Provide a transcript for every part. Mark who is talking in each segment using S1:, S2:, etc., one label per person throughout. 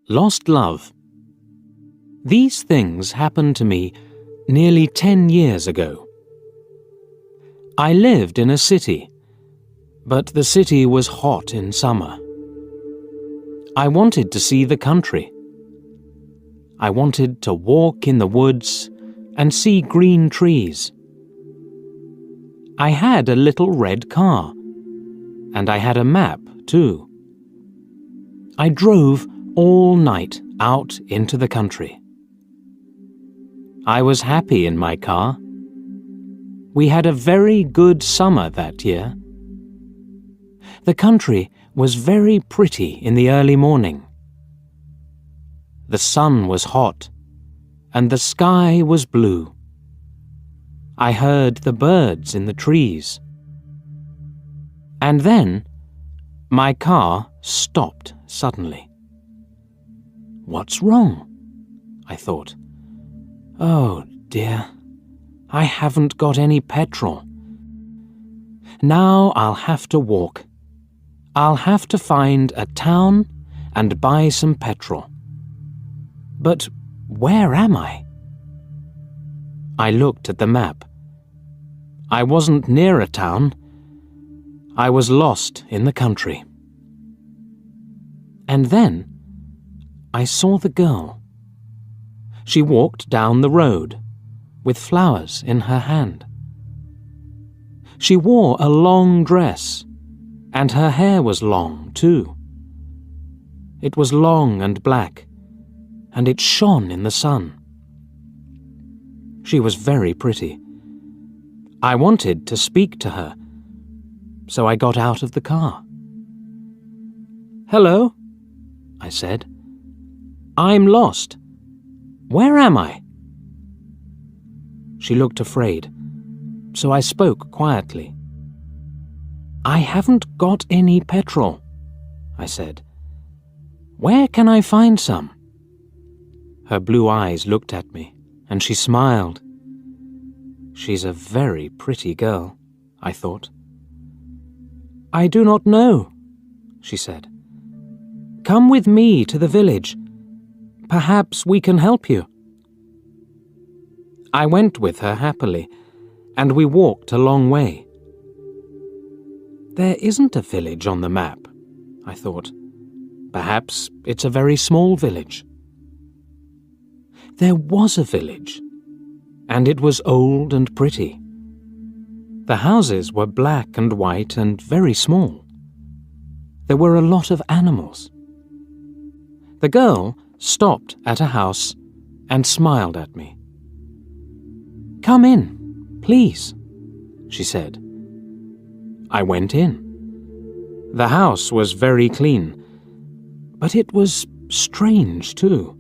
S1: Lost love. These things happened to me nearly 10 years ago. I lived in a city, but the city was hot in summer. I wanted to see the country. I wanted to walk in the woods and see green trees. I had a little red car, and I had a map too. I drove all night out into the country. I was happy in my car. We had a very good summer that year. The country was very pretty in the early morning. The sun was hot, and the sky was blue. I heard the birds in the trees. And then, my car stopped suddenly. What's wrong? I thought. Oh dear, I haven't got any petrol. Now I'll have to walk. I'll have to find a town and buy some petrol. But where am I? I looked at the map. I wasn't near a town. I was lost in the country. And then I saw the girl. She walked down the road with flowers in her hand. She wore a long dress, and her hair was long too. It was long and black, and it shone in the sun. She was very pretty. I wanted to speak to her, so I got out of the car. "Hello," I said. "I'm lost. Where am I?" She looked afraid, so I spoke quietly. "I haven't got any petrol," I said. "Where can I find some?" Her blue eyes looked at me, and she smiled. She's a very pretty girl, I thought. "I do not know," she said. "Come with me to the village. Perhaps we can help you." I went with her happily, and we walked a long way. There isn't a village on the map, I thought. Perhaps it's a very small village. There was a village, and it was old and pretty. The houses were black and white and very small. There were a lot of animals. The girl stopped at a house and smiled at me. "Come in, please," she said. I went in. The house was very clean, but it was strange too.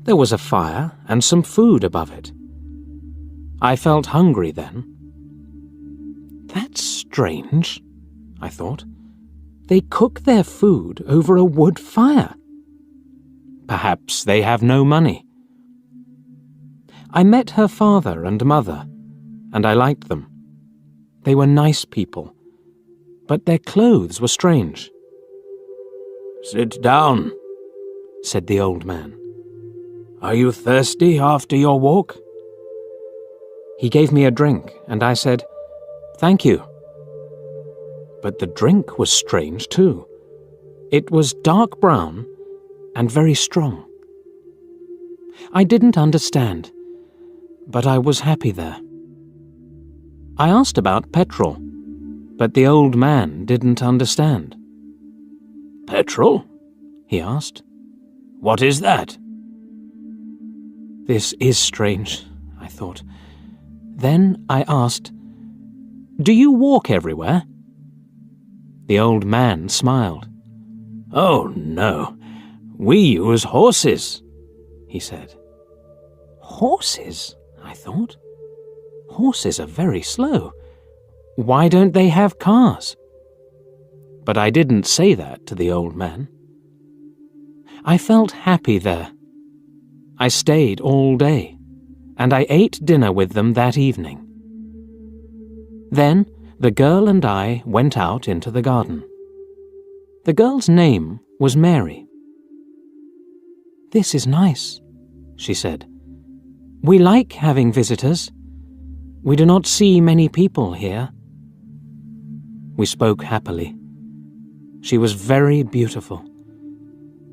S1: There was a fire and some food above it. I felt hungry then. That's strange, I thought. They cook their food over a wood fire. Perhaps they have no money. I met her father and mother, and I liked them. They were nice people, but their clothes were strange. "Sit down," said the old man. "Are you thirsty after your walk?" He gave me a drink, and I said, "Thank you." But the drink was strange too. It was dark brown and very strong. I didn't understand, but I was happy there. I asked about petrol, but the old man didn't understand. "Petrol?" he asked. "What is that?" This is strange, I thought. Then I asked, "Do you walk everywhere?" The old man smiled. "Oh, no. We use horses," he said. Horses, I thought. Horses are very slow. Why don't they have cars? But I didn't say that to the old man. I felt happy there. I stayed all day, and I ate dinner with them that evening. Then the girl and I went out into the garden. The girl's name was Mary. "This is nice," she said. "We like having visitors. We do not see many people here." We spoke happily. She was very beautiful.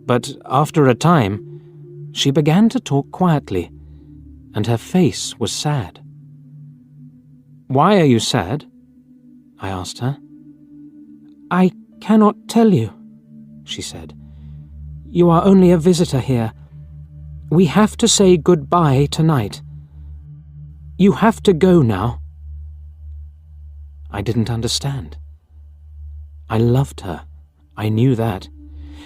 S1: But after a time, she began to talk quietly, and her face was sad. "Why are you sad?" I asked her. "I cannot tell you," she said. "You are only a visitor here. We have to say goodbye tonight. You have to go now." I didn't understand. I loved her, I knew that,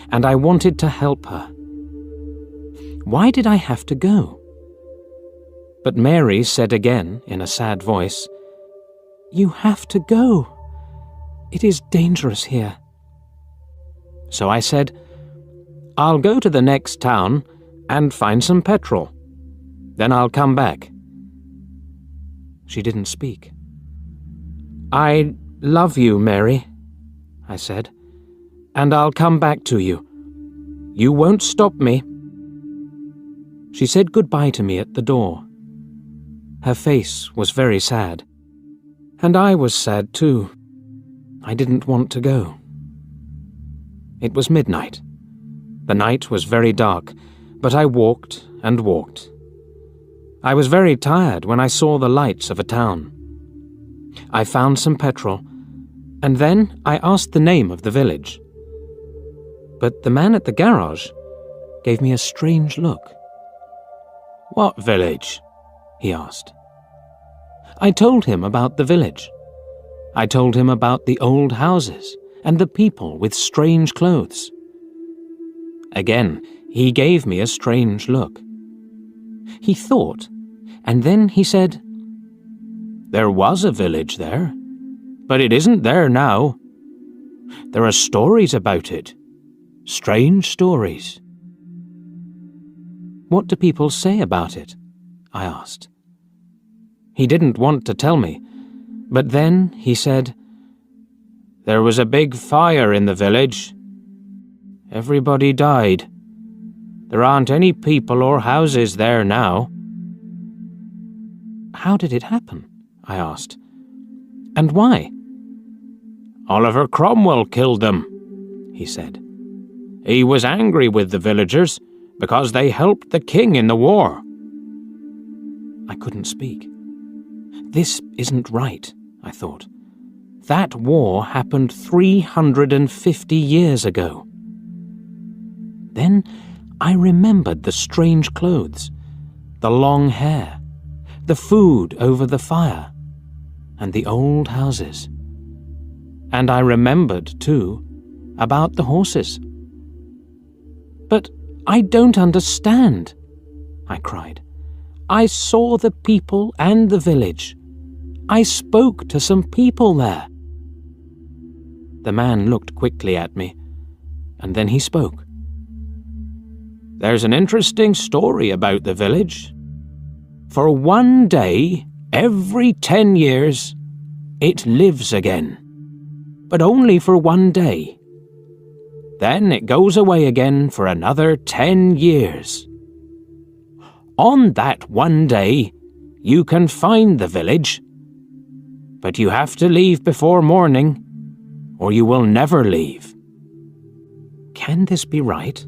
S1: and I wanted to help her. Why did I have to go? But Mary said again in a sad voice, "You have to go. It is dangerous here." So I said, "I'll go to the next town and find some petrol. Then I'll come back." She didn't speak. "I love you, Mary," I said, "and I'll come back to you. You won't stop me." She said goodbye to me at the door. Her face was very sad, and I was sad too. I didn't want to go. It was midnight. The night was very dark, but I walked and walked. I was very tired when I saw the lights of a town. I found some petrol, and then I asked the name of the village. But the man at the garage gave me a strange look. "What village?" he asked. I told him about the village. I told him about the old houses and the people with strange clothes. Again, he gave me a strange look. He thought, and then he said, "There was a village there, but it isn't there now. There are stories about it, strange stories." "What do people say about it?" I asked. He didn't want to tell me, but then he said, "There was a big fire in the village. Everybody died. There aren't any people or houses there now." "How did it happen?" I asked. "And why?" "Oliver Cromwell killed them," he said. "He was angry with the villagers because they helped the king in the war." I couldn't speak. This isn't right, I thought. That war happened 350 years ago. Then I remembered the strange clothes, the long hair, the food over the fire, and the old houses. And I remembered, too, about the horses. "But I don't understand," I cried. "I saw the people and the village. I spoke to some people there." The man looked quickly at me, and then he spoke. "There's an interesting story about the village. For one day, every 10 years, it lives again. But only for one day. Then it goes away again for another 10 years. On that one day, you can find the village, but you have to leave before morning, or you will never leave." Can this be right?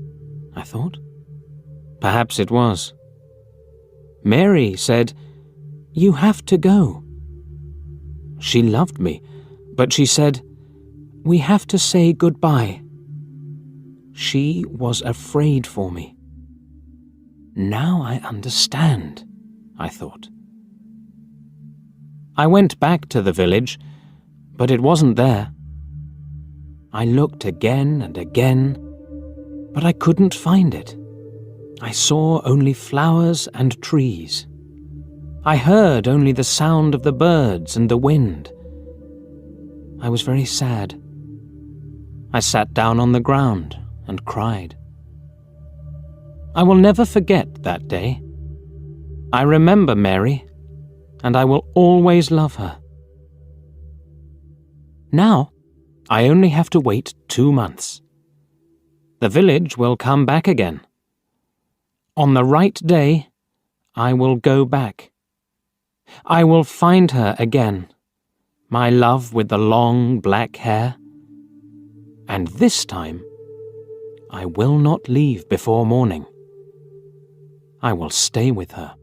S1: I thought. Perhaps it was. Mary said, "You have to go." She loved me, but she said, "We have to say goodbye." She was afraid for me. Now I understand, I thought. I went back to the village, but it wasn't there. I looked again and again, but I couldn't find it. I saw only flowers and trees. I heard only the sound of the birds and the wind. I was very sad. I sat down on the ground and cried. I will never forget that day. I remember Mary, and I will always love her. Now, I only have to wait 2 months. The village will come back again. On the right day, I will go back. I will find her again, my love with the long black hair. And this time, I will not leave before morning. I will stay with her.